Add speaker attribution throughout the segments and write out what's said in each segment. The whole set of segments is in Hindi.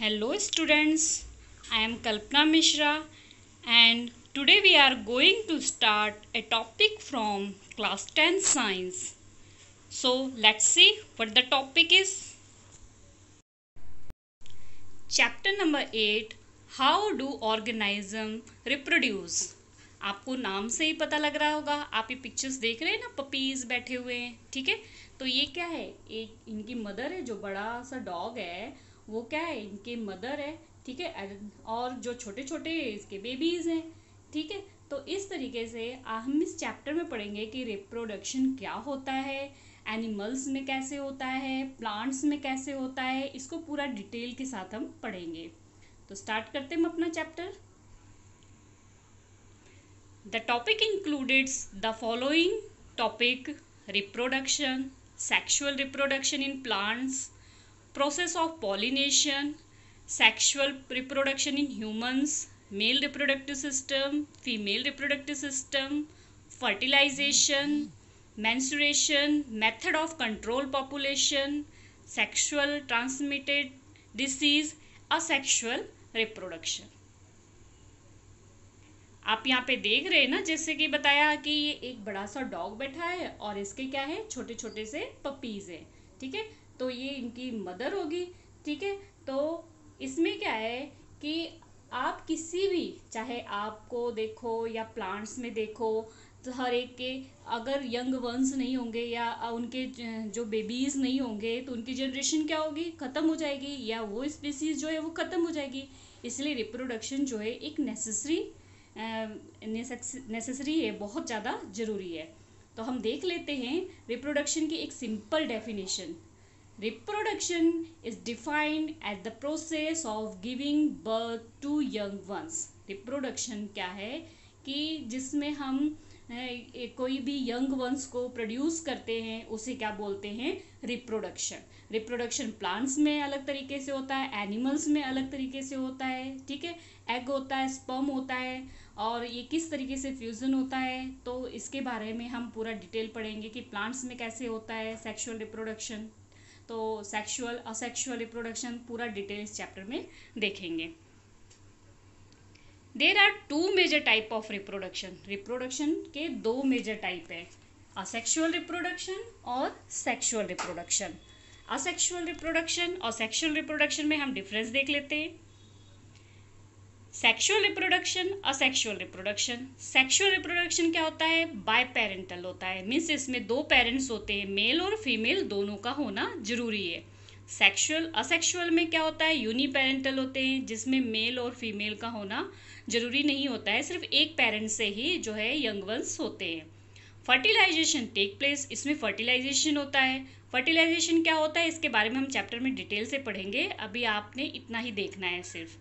Speaker 1: Hello students, I am Kalpana Mishra and today we are going to start a topic from class 10 science. So let's see what the topic is. Chapter number 8, How do organisms reproduce? आपको नाम से ही पता लग रहा होगा, आप ये पिक्चर्स देख रहे हैं ना, पपीज बैठे हुए हैं, ठीक है। तो ये क्या है, एक इनकी मदर है, जो बड़ा सा डॉग है वो क्या है, इनके मदर है, ठीक है। और जो छोटे छोटे इसके बेबीज हैं, ठीक है। तो इस तरीके से हम इस चैप्टर में पढ़ेंगे कि रिप्रोडक्शन क्या होता है, एनिमल्स में कैसे होता है, प्लांट्स में कैसे होता है, इसको पूरा डिटेल के साथ हम पढ़ेंगे। तो स्टार्ट करते हैं हम अपना chapter. The topic includes the following topic: reproduction, sexual reproduction in plants, process of pollination, sexual reproduction in humans, male reproductive system, female reproductive system, fertilization, menstruation, method of control population, sexual transmitted disease, asexual reproduction. आप यहाँ पे देख रहे हैं ना, जैसे कि बताया कि ये एक बड़ा सा डॉग बैठा है और इसके क्या है, छोटे छोटे से पपीज हैं, ठीक है। तो ये इनकी मदर होगी, ठीक है। तो इसमें क्या है कि आप किसी भी, चाहे आपको देखो या प्लांट्स में देखो, तो हर एक के अगर यंग वंस नहीं होंगे या उनके जो बेबीज नहीं होंगे तो उनकी जनरेशन क्या होगी, खत्म हो जाएगी, या वो स्पीसीज जो है वो खत्म हो जाएगी। इसलिए रिप्रोडक्शन जो है एक नेसेसरी है, बहुत ज़्यादा ज़रूरी है। तो हम देख लेते हैं रिप्रोडक्शन की एक simple definition. Reproduction is defined as the process of giving birth to young ones. Reproduction क्या है कि जिसमें हम कोई भी यंग वंस को प्रोड्यूस करते हैं, उसे क्या बोलते हैं, रिप्रोडक्शन। रिप्रोडक्शन प्लांट्स में अलग तरीके से होता है, एनिमल्स में अलग तरीके से होता है, ठीक है। एग होता है, स्पर्म होता है, और ये किस तरीके से फ्यूजन होता है, तो इसके बारे में हम पूरा डिटेल पढ़ेंगे कि प्लांट्स में कैसे होता है सेक्सुअल रिप्रोडक्शन। तो सेक्सुअल असेक्सुअल रिप्रोडक्शन पूरा डिटेल इस चैप्टर में देखेंगे। There are two major type of reproduction. Reproduction के दो मेजर टाइप है, असेक्सुअल रिप्रोडक्शन और सेक्सुअल रिप्रोडक्शन। असेक्सुअल रिप्रोडक्शन और सेक्सुअल रिप्रोडक्शन में हम डिफरेंस देख लेते हैं। Sexual reproduction, asexual reproduction. Sexual reproduction क्या होता है, बाय पेरेंटल होता है, मीन्स इसमें दो पेरेंट्स होते हैं, मेल और फीमेल दोनों का होना जरूरी है। असेक्सुअल में क्या होता है, यूनी पेरेंटल होते हैं, जिसमें मेल और फीमेल का होना जरूरी नहीं होता है, सिर्फ एक पेरेंट से ही जो है यंग वंस होते हैं। फर्टिलाइजेशन टेक प्लेस, इसमें फर्टिलाइजेशन होता है। फर्टिलाइजेशन क्या होता है, इसके बारे में हम चैप्टर में डिटेल से पढ़ेंगे, अभी आपने इतना ही देखना है सिर्फ।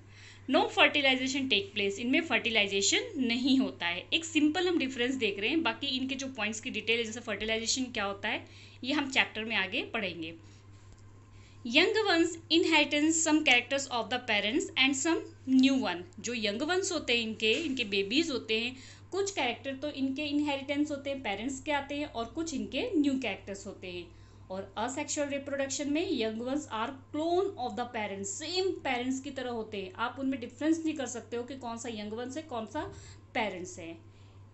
Speaker 1: नो फर्टिलाइजेशन टेक प्लेस, इनमें फर्टिलाइजेशन नहीं होता है। एक सिंपल हम डिफरेंस देख रहे हैं, बाकी इनके जो पॉइंट्स की डिटेल है, जैसे फर्टिलाइजेशन क्या होता है, ये हम चैप्टर में आगे पढ़ेंगे। Young ones inheritance some characters of the parents and some new one. जो यंग वंस होते हैं, इनके बेबीज होते हैं, कुछ कैरेक्टर तो इनके इनहेरिटेंस होते हैं, पेरेंट्स के आते हैं, और कुछ इनके न्यू कैरेक्टर्स होते हैं। और असेक्सुअल रिप्रोडक्शन में young ones are clone of the parents, same parents की तरह होते हैं, आप उनमें डिफरेंस नहीं कर सकते हो कि कौन सा यंग वंस है, कौन सा पेरेंट्स है।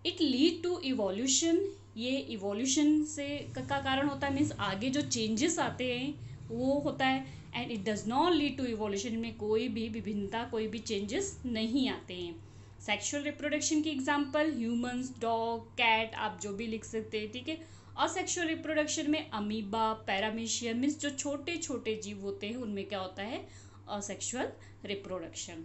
Speaker 1: इट लीड टू इवोल्यूशन, ये इवोल्यूशन से का कारण होता है, मीन्स आगे जो चेंजेस आते हैं वो होता है। And it does not lead to evolution, में कोई भी विभिन्नता, कोई भी चेंजेस नहीं आते हैं। सेक्सुअल रिप्रोडक्शन की एग्जांपल ह्यूमंस, डॉग, कैट, आप जो भी लिख सकते हैं, ठीक है। असेक्सुअल रिप्रोडक्शन में अमीबा, पैरामीशियम, मीन्स जो छोटे छोटे जीव होते हैं, उनमें क्या होता है, असेक्सुअल रिप्रोडक्शन।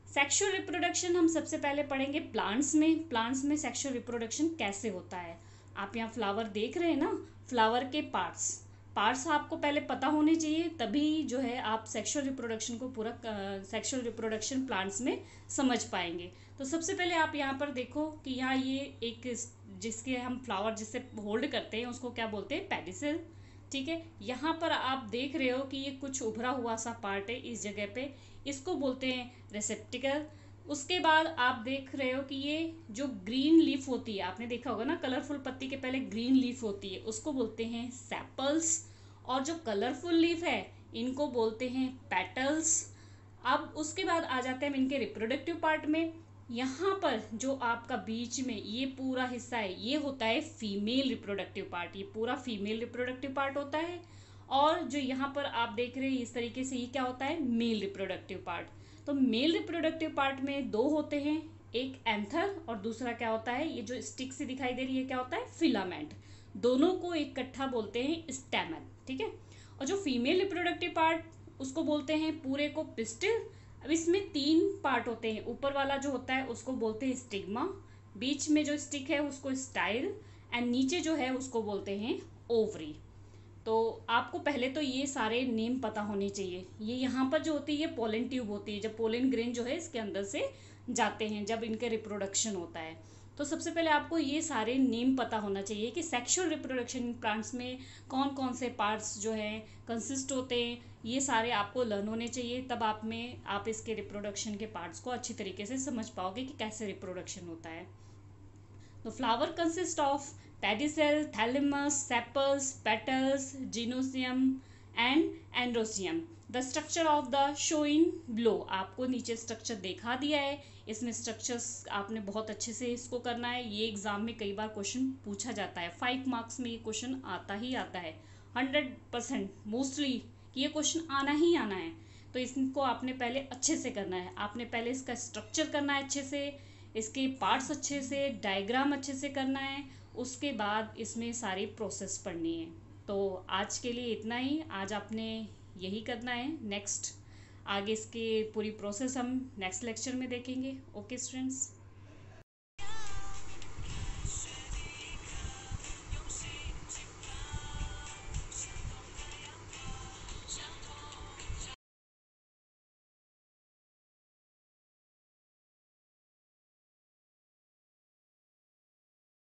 Speaker 1: सेक्सुअल रिप्रोडक्शन हम सबसे पहले पढ़ेंगे प्लांट्स में। प्लांट्स में सेक्सुअल रिप्रोडक्शन कैसे होता है। आप यहाँ फ्लावर देख रहे हैं ना, फ्लावर के पार्ट्स आपको पहले पता होने चाहिए, तभी जो है आप सेक्सुअल रिप्रोडक्शन को पूरा सेक्सुअल रिप्रोडक्शन प्लांट्स में समझ पाएंगे। तो सबसे पहले आप यहाँ पर देखो कि यहाँ ये एक, जिसके हम फ्लावर जिससे होल्ड करते हैं उसको क्या बोलते हैं, पेडिसल, ठीक है। यहाँ पर आप देख रहे हो कि ये कुछ उभरा हुआ सा पार्ट है इस जगह पे, इसको बोलते हैं रेसेप्टिकल। उसके बाद आप देख रहे हो कि ये जो ग्रीन लीफ होती है, आपने देखा होगा ना, कलरफुल पत्ती के पहले ग्रीन लीफ होती है, उसको बोलते हैं सेपल्स। और जो कलरफुल लीफ है इनको बोलते हैं पेटल्स। अब उसके बाद आ जाते हैं हम इनके रिप्रोडक्टिव पार्ट में। यहाँ पर जो आपका बीच में ये पूरा हिस्सा है ये होता है फीमेल रिप्रोडक्टिव पार्ट, ये पूरा फीमेल रिप्रोडक्टिव पार्ट होता है। और जो यहाँ पर आप देख रहे हैं इस तरीके से, ये क्या होता है, मेल रिप्रोडक्टिव पार्ट। तो मेल रिप्रोडक्टिव पार्ट में दो होते हैं, एक एंथर और दूसरा क्या होता है, ये जो स्टिक से दिखाई दे रही है क्या होता है, फिलामेंट। दोनों को इकट्ठा बोलते हैं स्टैमन, ठीक है। और जो फीमेल रिप्रोडक्टिव पार्ट उसको बोलते हैं पूरे को पिस्टिल। अब इसमें 3 पार्ट होते हैं, ऊपर वाला जो होता है उसको बोलते हैं स्टिग्मा, बीच में जो स्टिक है उसको स्टाइल, एंड नीचे जो है उसको बोलते हैं ओवरी। तो आपको पहले तो ये सारे नेम पता होने चाहिए। ये यहाँ पर जो होती है ये पोलन ट्यूब होती है, जब पोलन ग्रेन जो है इसके अंदर से जाते हैं जब इनके रिप्रोडक्शन होता है। तो सबसे पहले आपको ये सारे नेम पता होना चाहिए कि सेक्सुअल रिप्रोडक्शन प्लांट्स में कौन कौन से पार्ट्स जो हैं कंसिस्ट होते हैं, ये सारे आपको लर्न होने चाहिए। तब आप इसके रिप्रोडक्शन के पार्ट्स को अच्छी तरीके से समझ पाओगे कि कैसे रिप्रोडक्शन होता है। The flower consists of pedicel, thalamus, sepals, petals, gynosium and androsium. The structure of the shown below, आपको नीचे स्ट्रक्चर देखा दिया है। इसमें स्ट्रक्चर्स आपने बहुत अच्छे से इसको करना है। ये एग्जाम में कई बार क्वेश्चन पूछा जाता है, 5 मार्क्स में ये क्वेश्चन आता ही आता है 100% मोस्टली, कि ये क्वेश्चन आना ही आना है। तो इसको आपने पहले अच्छे से करना है, आपने पहले इसका स्ट्रक्चर करना है अच्छे से, इसके पार्ट्स अच्छे से, डायग्राम अच्छे से करना है, उसके बाद इसमें सारी प्रोसेस पढ़नी है। तो आज के लिए इतना ही, आज आपने यही करना है। नेक्स्ट आगे इसके पूरी प्रोसेस हम नेक्स्ट लेक्चर में देखेंगे। Okay students.